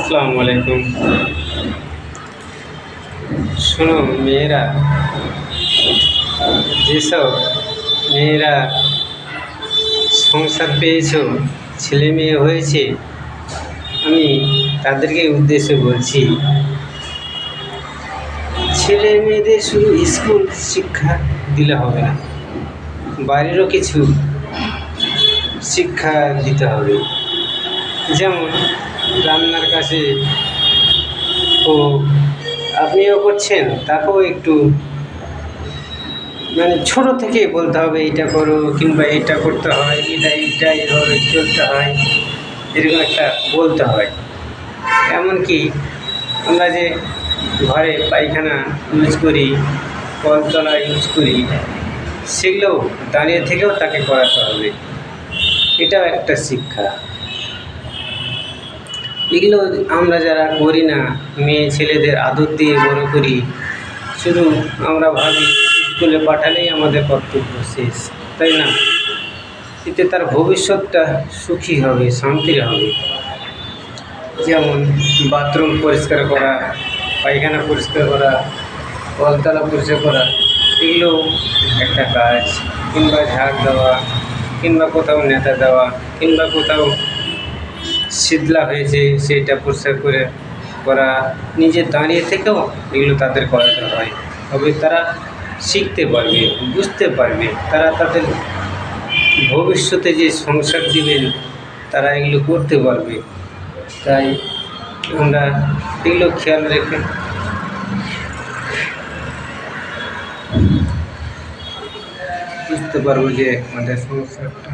আসসালামু আলাইকুম। শোনো মেয়েরা, যেসব মেয়েরা সংসার পেয়েছো, ছেলে মেয়ে হয়েছে, আমি তাদেরকে উদ্দেশ্যে বলছি, ছেলে মেয়েদের শুধু স্কুল শিক্ষা দিলে হবে না, বাইরেরও কিছু শিক্ষা দিতে হবে। যেমন রান্নার কাছে ও আপনিও করছেন, তাকেও একটু ছোট থেকে বলতে হবে, এটা করো কিংবা এটা করতে হয়, এটা এভাবে চলতে হয়, এরকম একটা বলতে হয়। এমনকি আমরা যে ঘরে পায়খানা ইউজ করি, কলতলা ইউজ করি, সেগুলো দাঁড়িয়ে থেকেও তাকে করাতে হবে। এটাও একটা শিক্ষা। এগুলো আমরা যারা করি না, মেয়ে ছেলেদের আদর দিয়ে বড় করি, শুধু আমরা ভাবি স্কুলে পাঠালেই আমাদের কর্তব্য শেষ, তাই না? এতে তার ভবিষ্যৎটা সুখী হবে, শান্তির হবে। যেমন বাথরুম পরিষ্কার করা, পায়খানা পরিষ্কার করা, কলতলা পরিষ্কার করা, এগুলো একটা কাজ। কিংবা ঝাড় দেওয়া, কিংবা কোথাও নেতা দেওয়া, কিংবা কোথাও শীতলা হয়েছে সেটা পরিষ্কার করে করা, নিজে দাঁড়িয়ে থেকেও এগুলো তাদের করাতে হয়। তবে তারা শিখতে পারবে, বুঝতে পারবে, তারা তাদের ভবিষ্যতে যে সংসার দিবেন তারা এগুলো করতে পারবে। তাই আমরা এগুলো খেয়াল রেখে বুঝতে পারবো যে আমাদের সংসারটা